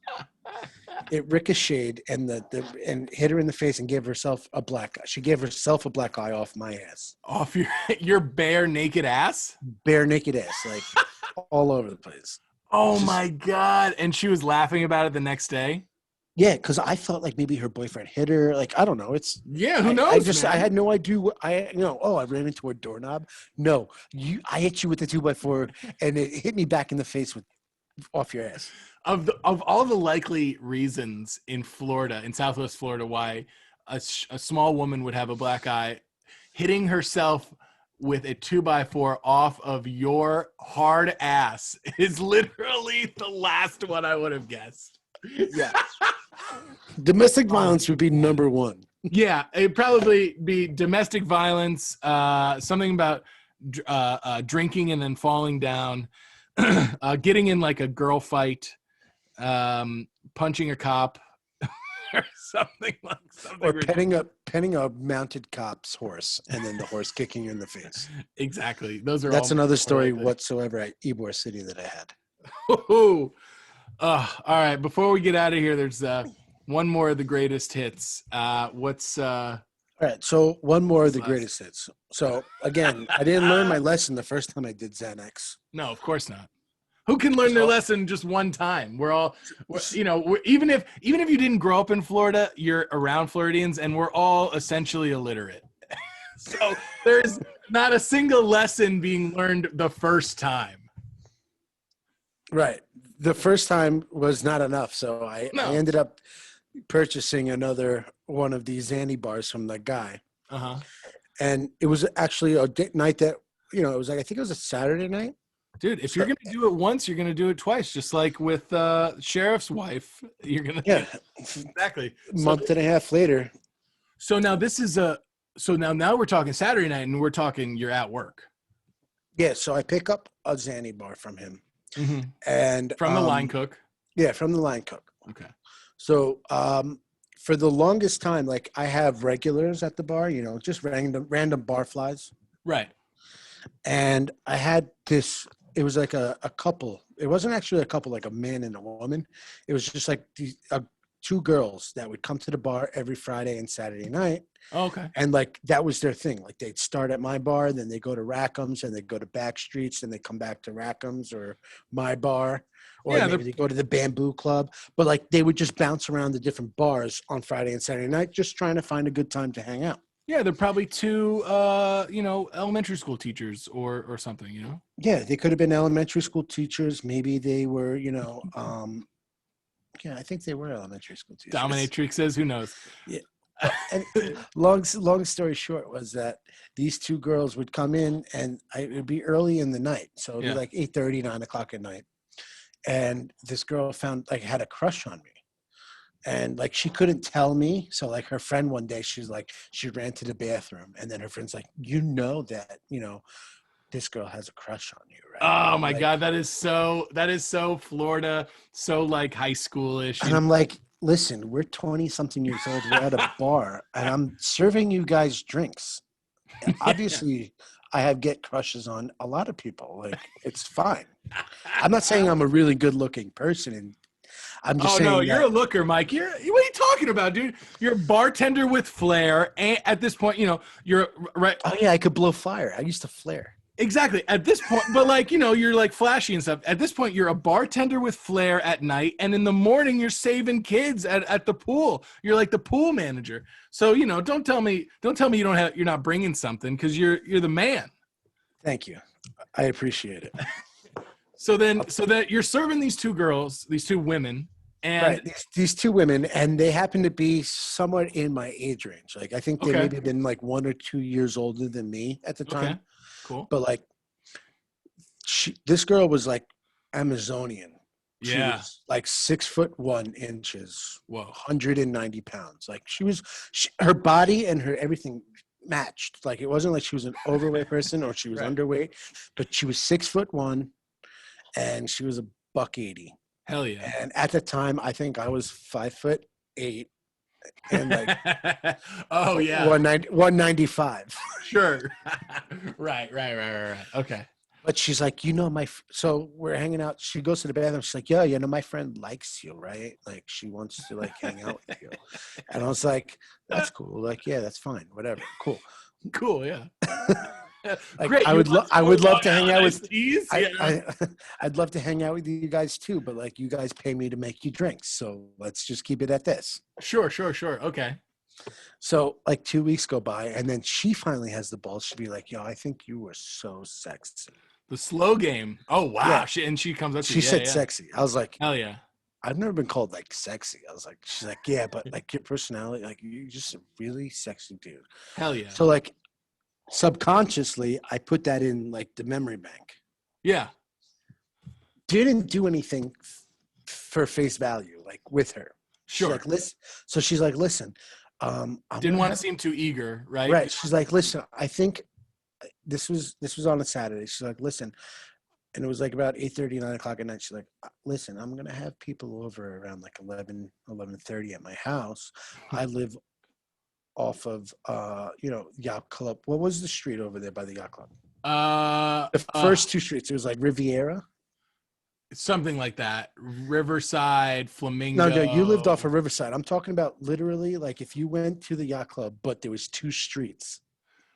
It ricocheted and and hit her in the face and gave herself a black eye. She gave herself a black eye off my ass. Off your bare naked ass? Bare naked ass, like all over the place. Oh my God. And she was laughing about it the next day? Yeah, because I thought like maybe her boyfriend hit her. Like, I don't know. Yeah, who knows? I had no idea what I ran into a doorknob. No, I hit you with the 2x4 and it hit me back in the face off your ass. Of all the likely reasons in Florida, in Southwest Florida, why a small woman would have a black eye, hitting herself with a 2x4 off of your hard ass is literally the last one I would have guessed. Yeah. Domestic violence would be number one. Yeah, it'd probably be domestic violence, something about drinking and then falling down, getting in like a girl fight, punching a cop, or something like something. Or petting a mounted cop's horse and then the horse kicking you in the face. Exactly. That's another story whatsoever at Ybor City that I had. All right. Before we get out of here, there's one more of the greatest hits. All right, so one more of the greatest hits. So again, I didn't learn my lesson the first time I did Xanax. No, of course not. Who can learn their lesson just one time? Even if you didn't grow up in Florida, you're around Floridians, and we're all essentially illiterate. So there's not a single lesson being learned the first time. Right. The first time was not enough, so I ended up purchasing another one of these Xanny bars from the guy. Uh-huh. And it was actually a night that, it was like, I think it was a Saturday night. Dude, if you're going to do it once, you're going to do it twice, just like with Sheriff's wife. You're going to. Yeah. Exactly. A month and a half later. So now now we're talking Saturday night and we're talking you're at work. Yeah. So I pick up a Xanny bar from him. Mm-hmm. And from the line cook. Yeah, from the line cook. Okay. So for the longest time, like I have regulars at the bar, just random bar flies. Right. And I had this, it was like a couple. It wasn't actually a couple, like a man and a woman. It was just like these two girls that would come to the bar every Friday and Saturday night. Oh, okay. And like that was their thing. Like they'd start at my bar, then they go to Rackham's, and they go to Backstreets, and they come back to Rackham's or my bar, or maybe they go to the Bamboo Club. But like they would just bounce around the different bars on Friday and Saturday night, just trying to find a good time to hang out. Yeah, they're probably two, elementary school teachers or something, Yeah, they could have been elementary school teachers. Maybe they were, yeah, I think they were elementary school teachers. Dominatrix says, who knows? Yeah. And long story short was that these two girls would come in, and it would be early in the night, so it'd be like 8:30, 9 o'clock at night, and this girl had a crush on me, and like she couldn't tell me. So like her friend one day, she ran to the bathroom, and then her friend's like, that this girl has a crush on you, right? Oh my Like, God, that is so Florida, so like high schoolish. and I'm like, listen, we're 20 something years old. We're at a bar and I'm serving you guys drinks. Obviously, I have get crushes on a lot of people. Like, it's fine. I'm not saying I'm a really good looking person, and I'm just Oh no, saying you're that. a looker, Mike. What are you talking about, dude? You're a bartender with flair. And at this point, you're right. Oh yeah, I could blow fire. I used to flare. Exactly. At this point, but like, you're like flashy and stuff. At this point, you're a bartender with flair at night, and in the morning you're saving kids at the pool. You're like the pool manager. So, don't tell me you're not bringing something, because you're the man. Thank you. I appreciate it. So that you're serving these two girls, these two women, and Right. These two women, and they happen to be somewhat in my age range. Like, I think they okay, maybe been like 1 or 2 years older than me at the okay, time. cool. But like, this girl was like Amazonian. She Yeah. was like 6'1". Whoa. 190 pounds. Like, her body and her everything matched. Like, it wasn't like she was an overweight person or she was Right. underweight, but she was 6'1", and she was a $180. Hell yeah. And at the time, I think I was 5'8", and like oh yeah, 195. sure. right. Okay. But she's like, so we're hanging out. She goes to the bathroom. She's like, yeah, my friend likes you, right? Like, she wants to like hang out with you. And I was like, that's cool. Like, yeah, that's fine. Whatever. Cool. Cool. Yeah. Like, Great. I would love to hang out with. Tease? I'd love to hang out with you guys too, but like, you guys pay me to make you drinks, so let's just keep it at this. Sure. Okay. So like 2 weeks go by, and then she finally has the balls to be like, yo, I think you were so sexy. The slow game. Oh wow. Yeah. She comes up to She you. said sexy. I was like, Hell yeah. I've never been called like sexy. I was like, she's like, yeah, but like your personality, like you're just a really sexy dude. Hell yeah. So like, subconsciously, I put that in like the memory bank. Yeah. Didn't do anything for face value, like with her. Sure. She's like, listen. So she's like, listen. Didn't want to seem too eager, right? Right. She's like, listen. I think this was on a Saturday. She's like, listen, and it was like about 8:30, 9 o'clock at night. She's like, listen, I'm gonna have people over around like 11:30 at my house. I live off of Yacht Club. What was the street over there by the Yacht Club? The first two streets. It was like Riviera. Something like that. Riverside, Flamingo. No, you lived off of Riverside. I'm talking about literally like if you went to the Yacht Club, but there was two streets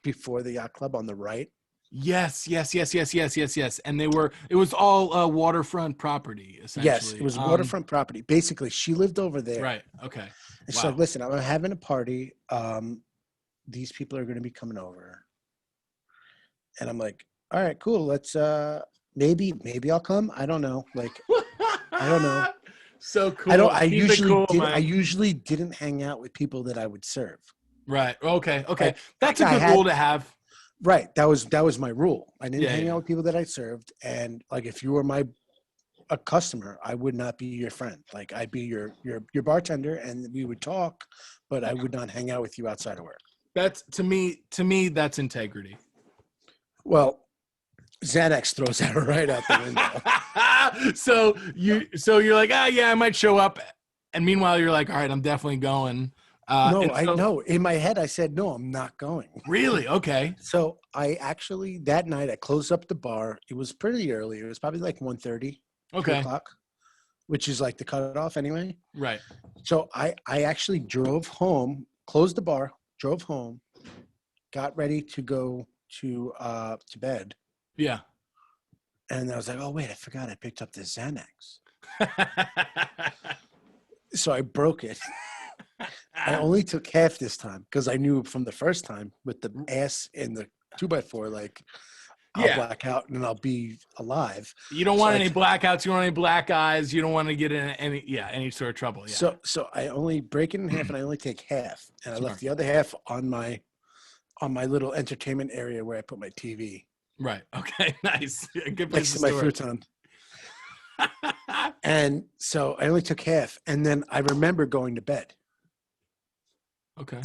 before the Yacht Club on the right. Yes. And it was all waterfront property, essentially. Yes, it was waterfront property. Basically, she lived over there. Right. Okay. And she's like, listen, I'm having a party. These people are going to be coming over. And I'm like, all right, cool. Let's maybe I'll come. I don't know. Like, I don't know. So cool. I usually didn't hang out with people that I would serve. Right. Okay. Like, that's a good rule to have. Right. That was my rule. I didn't hang out with people that I served. And like, if you were a customer, I would not be your friend. Like, I'd be your bartender, and we would talk, but I would not hang out with you outside of work. That's to me that's integrity. Well, Xanax throws that right out the window. so you're like, yeah, I might show up, and meanwhile you're like, all right, I'm definitely going. No. In my head, I said, no, I'm not going. Really? Okay. So I actually, that night, I closed up the bar. It was pretty early. It was probably like 1:30, 2 o'clock, which is like the cutoff anyway. Right. So I actually drove home, closed the bar, drove home, got ready to go to bed. Yeah. And I was like, oh, wait, I forgot I picked up the Xanax. So I broke it. I only took half this time because I knew from the first time with the ass in the 2x4, like, I'll black out and I'll be alive. You don't want any blackouts. You don't want any black eyes. You don't want to get in any sort of trouble. Yeah. So I only break it in half, and I only take half, and I left the other half on my little entertainment area where I put my TV. Right. Okay. Nice. Good place next to my futon. And so I only took half, and then I remember going to bed. Okay.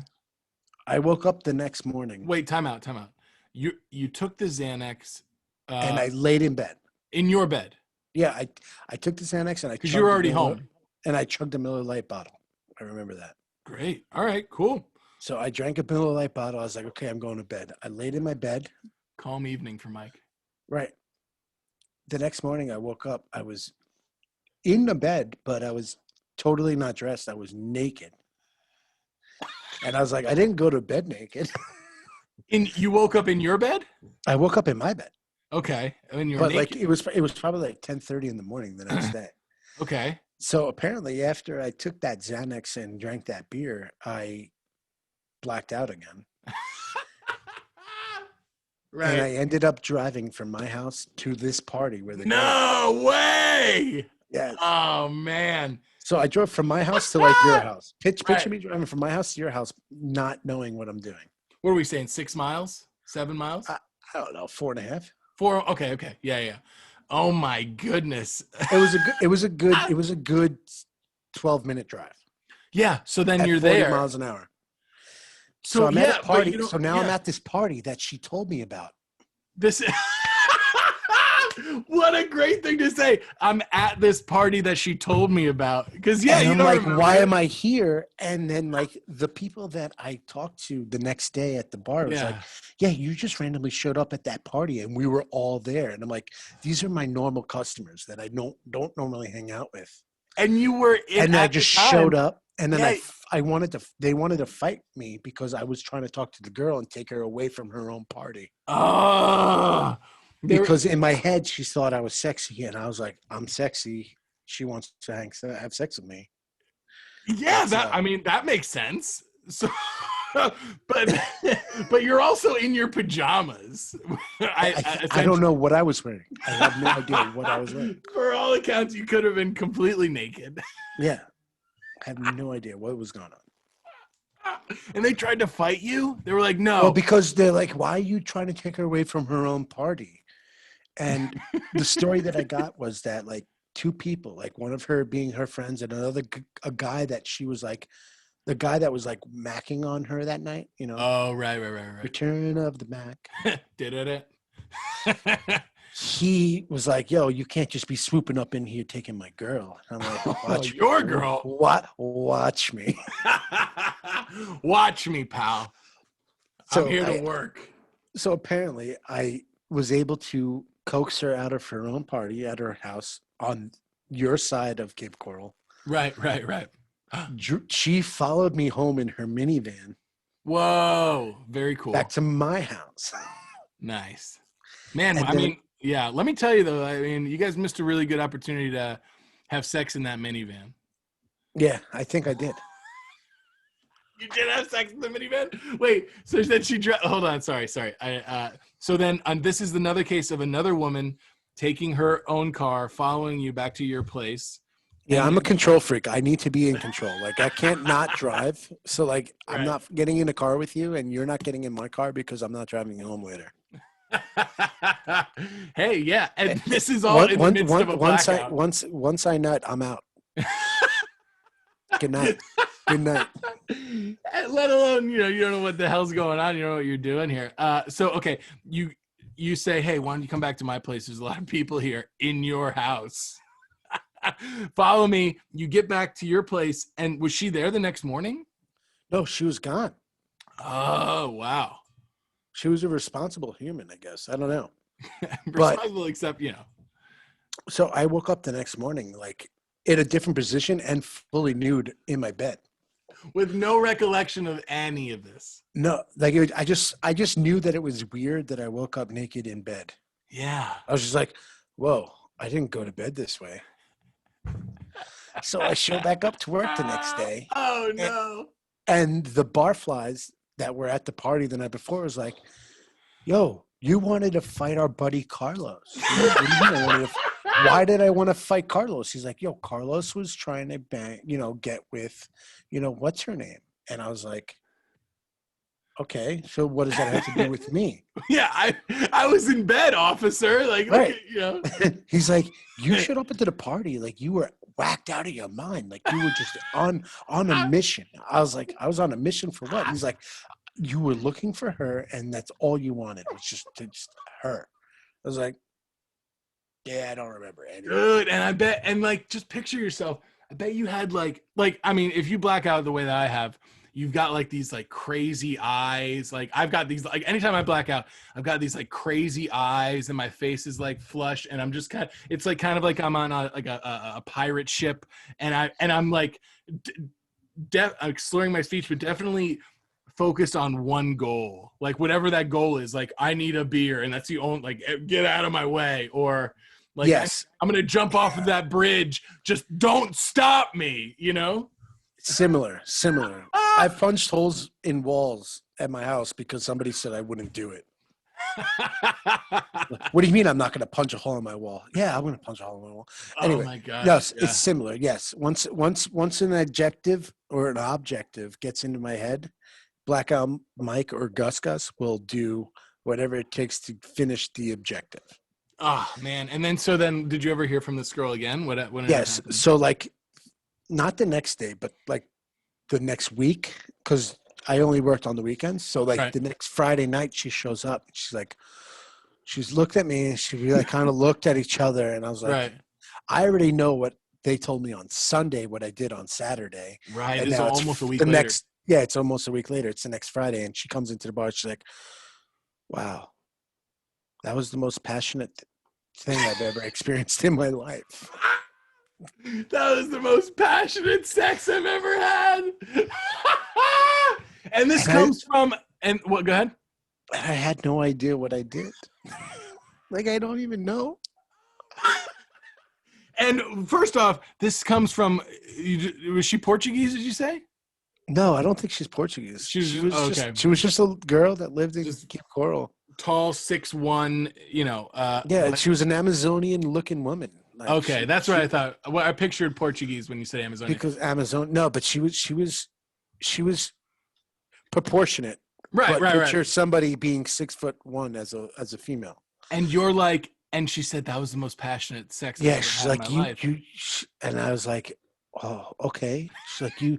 I woke up the next morning. Wait, time out. You took the Xanax and I laid in bed. In your bed? Yeah, I took the Xanax and I Because you were already home. And I chugged a Miller Lite bottle. I remember that. Great. All right, cool. So I drank a Miller Lite bottle. I was like, okay, I'm going to bed. I laid in my bed. Calm evening for Mike. Right. The next morning I woke up. I was in the bed, but I was totally not dressed. I was naked. And I was like, I didn't go to bed naked. You woke up in your bed? I woke up in my bed. Okay. I mean, But naked. Like it was probably like 10:30 in the morning the next day. Okay. So apparently after I took that Xanax and drank that beer, I blacked out again. Right. And I ended up driving from my house to this party where the No way. Yes. Oh man. So I drove from my house to like your house. Picture me driving from my house to your house, not knowing what I'm doing. What are we saying? 6 miles? 7 miles? I don't know, 4.5. 4. Okay. Yeah. Oh my goodness. It was a good 12-minute drive. Yeah. So then at you're 40 there. miles an hour. So I'm at a party. So now I'm at this party that she told me about. This what a great thing to say. I'm at this party that she told me about. Because I'm like, why am I here? And then like the people that I talked to the next day at the bar was like, yeah, you just randomly showed up at that party and we were all there. And I'm like, these are my normal customers that I don't normally hang out with. And you were and I just showed up. And then they wanted to fight me because I was trying to talk to the girl and take her away from her own party. Because in my head, she thought I was sexy. And I was like, I'm sexy. She wants to have sex with me. Yeah, that makes sense. So, but you're also in your pajamas. I don't know what I was wearing. I have no idea what I was wearing. For all accounts, you could have been completely naked. Yeah. I have no idea what was going on. And they tried to fight you? They were like, no. Well, because they're like, why are you trying to take her away from her own party? And the story that I got was that like two people, like one of her being her friends and a guy that she was like, the guy that was like macking on her that night, you know? Oh, right. Return of the Mac. Did it? He was like, yo, you can't just be swooping up in here taking my girl. And I'm like, watch your girl. Watch me. Watch me, pal. I'm here to work. So apparently I was able to coax her out of her own party at her house on your side of Cape Coral. Right. She followed me home in her minivan. Whoa. Very cool. Back to my house. Nice. Man, yeah, let me tell you though, you guys missed a really good opportunity to have sex in that minivan. Yeah, I think I did. You did have sex in the minivan? Wait, so then hold on, sorry. So then this is another case of another woman taking her own car, following you back to your place. Yeah, I'm a control freak. I need to be in control. Like I can't not drive. So like I'm not getting in a car with you and you're not getting in my car because I'm not driving you home later. Hey, yeah, and this is all in the midst of a blackout. Once I nut, I'm out. Good night. Let alone, you don't know what the hell's going on. You don't know what you're doing here. So okay, you say, hey, why don't you come back to my place? There's a lot of people here in your house. Follow me. You get back to your place, and was she there the next morning? No, she was gone. Oh wow. She was a responsible human, I guess. I don't know. Responsible, except, So I woke up the next morning, like in a different position and fully nude in my bed. With no recollection of any of this. No, like I just knew that it was weird that I woke up naked in bed. Yeah. I was just like, whoa, I didn't go to bed this way. So I showed back up to work the next day. Oh, no. And the barflies that were at the party the night before was like, yo, you wanted to fight our buddy Carlos. Why did I want to fight Carlos? He's like, yo, Carlos was trying to get with, what's her name? And I was like, okay, so what does that have to do with me? Yeah, I was in bed, officer. Like, right. He's like, you showed up into the party like you were whacked out of your mind. Like you were just on a mission. I was like, I was on a mission for what? He's like, you were looking for her and that's all you wanted was just her. I was like, yeah, I don't remember anything. Good. And I bet, and like, just picture yourself. I bet you had I mean, if you black out the way that I have, you've got like these like crazy eyes. Like I've got these, like anytime I black out, I've got these like crazy eyes and my face is like flush. And I'm just it's like kind of like I'm on a pirate ship. And I'm like, I'm slurring my speech, but definitely focused on one goal. Like whatever that goal is, like I need a beer and that's the only, like, get out of my way. Or like, yes, I'm going to jump off of that bridge. Just don't stop me, you know? similar. I've punched holes in walls at my house because somebody said I wouldn't do it. What do you mean I'm not going to punch a hole in my wall? Yeah, I'm going to punch a hole in my wall. Anyway, oh my God. Yes, yeah. It's similar. Yes. Once an adjective or an objective gets into my head, Blackout Mike or Gus will do whatever it takes to finish the objective. Oh man. And then, did you ever hear from this girl again? When yes. So like not the next day, but like the next week, because I only worked on the weekends. So like the next Friday night she shows up. She's looked at me and she like kind of looked at each other. And I was like, I already know what they told me on Sunday, what I did on Saturday. Right. And it's now almost a week later. It's almost a week later. It's the next Friday. And she comes into the bar. She's like, wow, that was the most passionate thing I've ever experienced in my life. That was the most passionate sex I've ever had. And this comes from, and what, go ahead. I had no idea what I did. Like, I don't even know. And first off, this comes from, was she Portuguese, did you say? No, I don't think she's Portuguese. She was just a girl that lived in Cape Coral. Tall, 6'1", you know. She was an Amazonian-looking woman. Like okay, that's what I thought. Well, I pictured Portuguese when you said Amazonian. Because but she was proportionate. Right. Picture somebody being 6'1" as a female. And you're like, and she said that was the most passionate sex I've ever she's had like, in my life. And I was like, oh, okay. She's like, you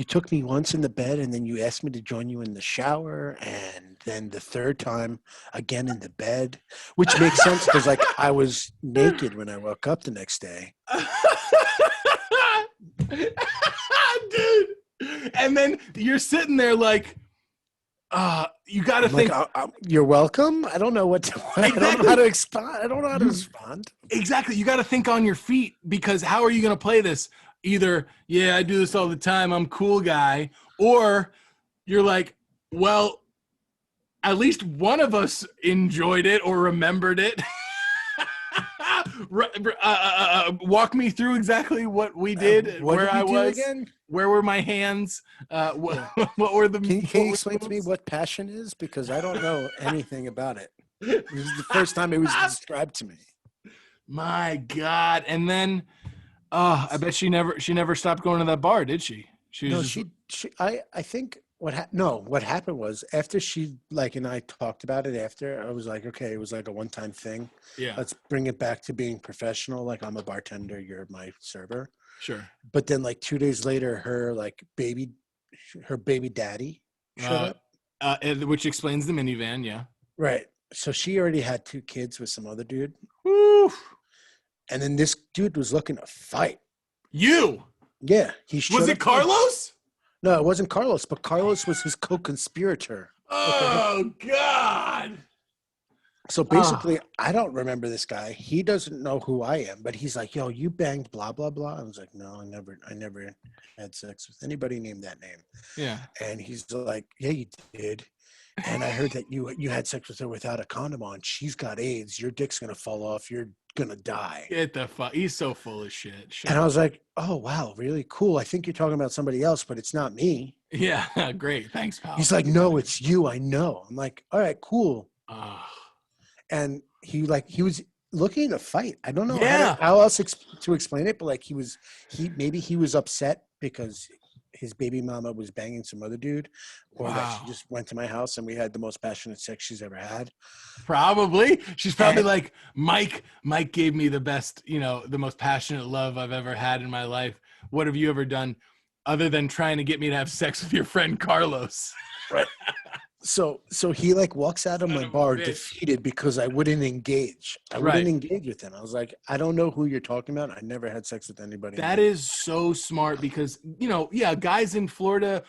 took me once in the bed and then you asked me to join you in the shower and then the third time again in the bed, which makes sense because like I was naked when I woke up the next day. Dude. And then you're sitting there like, you got to think. You're welcome. I don't know I don't know how to respond. I don't know how to respond. Exactly. You got to think on your feet because how are you going to play this? Either, yeah, I do this all the time, I'm cool guy, or you're like, well, at least one of us enjoyed it or remembered it. Walk me through exactly what we did, where I was, again? Where were my hands, what were the... Can you explain to me what passion is? Because I don't know anything about it. This is the first time it was described to me. My God. And then... I bet she never stopped going to that bar, did she? I think what happened was after she and I talked about it after, I was like, okay, it was like a one-time thing. Yeah. Let's bring it back to being professional. Like I'm a bartender, you're my server. Sure. But then like 2 days later, her baby daddy showed up. Which explains the minivan. Yeah. Right. So she already had 2 kids with some other dude. Woo. And then this dude was looking to fight. You? Yeah. Was it Carlos? No, it wasn't Carlos, but Carlos was his co-conspirator. Oh, God. So basically, I don't remember this guy. He doesn't know who I am, but he's like, yo, you banged blah, blah, blah. I was like, no, I never had sex with anybody named that name. Yeah. And he's like, yeah, you did. And I heard that you had sex with her without a condom on. She's got AIDS. Your dick's going to fall off. You're going to die. Get the fuck. He's so full of shit. And I was like, oh, wow, really cool. I think you're talking about somebody else, but it's not me. Yeah, great. Thanks, pal. He's like, no, it's you. I know. I'm like, all right, cool. And he was looking to fight. I don't know how else to explain it, but like he was upset because his baby mama was banging some other dude, or that she just went to my house and we had the most passionate sex she's ever had. Probably. She's probably like, Mike gave me the best, the most passionate love I've ever had in my life. What have you ever done other than trying to get me to have sex with your friend Carlos? Right. So he like walks out of Son my of a bar bitch. defeated because I wouldn't engage. I Right. wouldn't engage with him. I was like, I don't know who you're talking about. I never had sex with anybody. That is so smart because, yeah, guys in Florida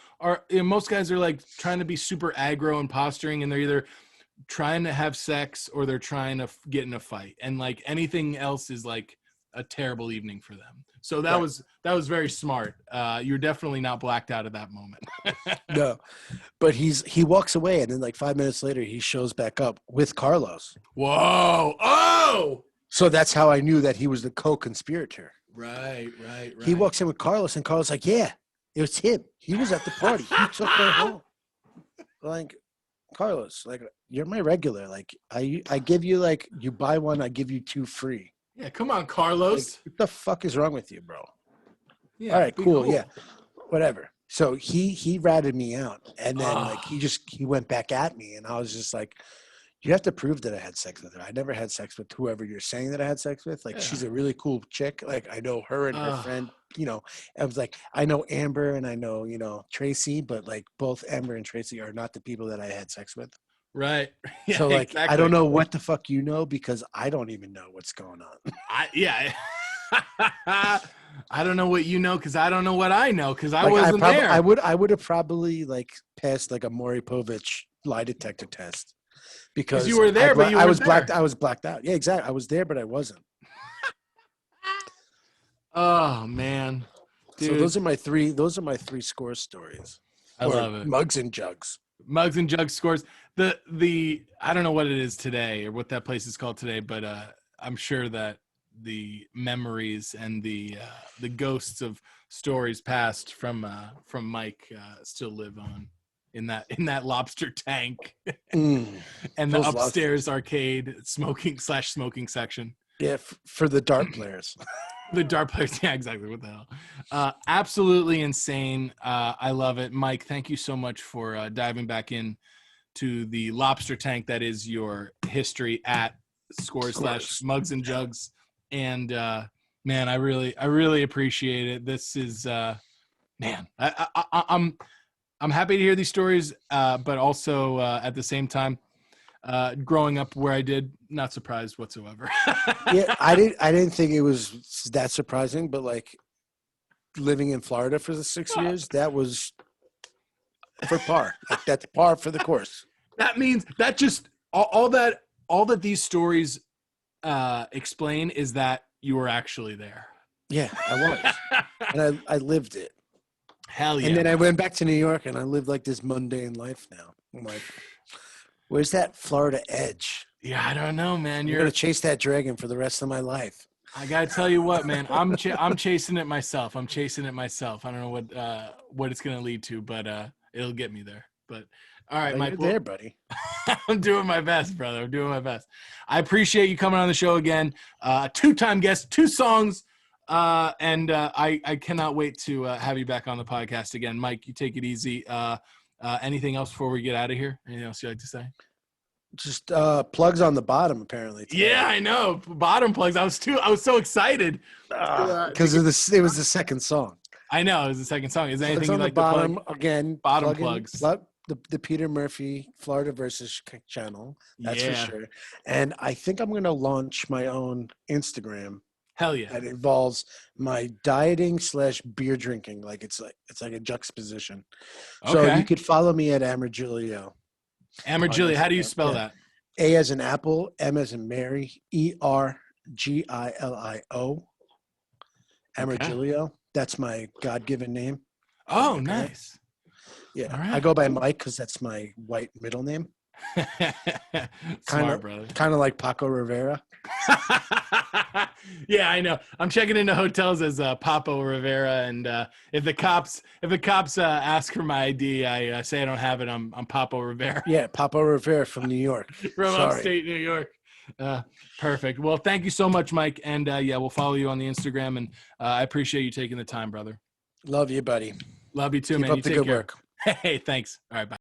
most guys are like trying to be super aggro and posturing, and they're either trying to have sex or they're trying to get in a fight. And like anything else is like a terrible evening for them. So that was very smart. You're definitely not blacked out at that moment. No, but he walks away, and then like 5 minutes later, he shows back up with Carlos. Whoa. Oh, So that's how I knew that he was the co-conspirator. right. He walks in with Carlos, and Carlos like, yeah, it was him. He was at the party. He took her home. Like, Carlos, like, you're my regular. Like, I give you, like, you buy one, I give you 2 free. Yeah, come on, Carlos. Like, what the fuck is wrong with you, bro? Yeah, all right, cool. Yeah, whatever. So he ratted me out, and then like he went back at me, and I was just like, you have to prove that I had sex with her. I never had sex with whoever you're saying that I had sex with. Like, she's a really cool chick. Like, I know her and her friend. I was like, I know Amber and I know Tracy, but like both Amber and Tracy are not the people that I had sex with. Right. Yeah, so like, exactly. I don't know what the fuck you know, because I don't even know what's going on. I don't know what you know because I don't know what I know because I wasn't there. I would have probably like passed like a Maury Povich lie detector test because you were there, but I was blacked out. Yeah, exactly. I was there, but I wasn't. Oh man, dude. So those are my three score stories. I love it. Mugs and Jugs. Mugs and Jugs scores. The I don't know what it is today or what that place is called today, but I'm sure that the memories and the ghosts of stories past from Mike still live on in that lobster tank and the upstairs arcade smoking section. Yeah, for the dart players. The dart players, yeah, exactly. What the hell? Absolutely insane. I love it, Mike. Thank you so much for diving back in to the lobster tank that is your history at /Mugs and Jugs. And man, I really appreciate it. This is man, I'm happy to hear these stories, but also at the same time, growing up where I did, not surprised whatsoever. Yeah, I didn't think it was that surprising, but like living in Florida for the 6 years, that was for par. Like, that's par for the course. That means that just all that these stories explain is that you were actually there. Yeah, I was. And I lived it. Hell yeah. And then I went back to New York and I live like this mundane life now. I'm like, where's that Florida edge? Yeah, I don't know, man. You're going to chase that dragon for the rest of my life. I got to tell you what, man. I'm chasing it myself. I don't know what it's going to lead to, but it'll get me there. But all right, Mike. You're there, buddy. I'm doing my best, brother. I'm doing my best. I appreciate you coming on the show again. 2-time guest, 2 songs, and I cannot wait to have you back on the podcast again. Mike, you take it easy. Anything else before we get out of here? Anything else you'd like to say? Just plugs on the bottom, apparently. Today. Yeah, I know. Bottom plugs. I was so excited because it was the second song. I know it was the second song. Is there anything on you like the bottom to plug? Again? Bottom plugs. The Peter Murphy Florida Versus channel. That's yeah. for sure. And I think I'm going to launch my own Instagram. Hell yeah! That involves my dieting / beer drinking. Like it's like a juxtaposition. Okay. So you could follow me at Amergilio. Amergilio. How do you spell that? A as in apple, M as in Mary, ERGILIO. Amergilio. Okay. That's my God-given name. Oh, okay. Nice. Yeah, right. I go by Mike because that's my white middle name. Smart, brother. Kind of like Paco Rivera. Yeah, I know. I'm checking into hotels as Papo Rivera, and if the cops ask for my ID, I say I don't have it. I'm Papo Rivera. Yeah, Papo Rivera from New York. From upstate New York. Perfect. Well, thank you so much, Mike, and yeah, we'll follow you on the Instagram, and I appreciate you taking the time, brother. Love you, buddy. Love you too, Keep man. up You the take good care. Work. Hey, thanks. All right, bye.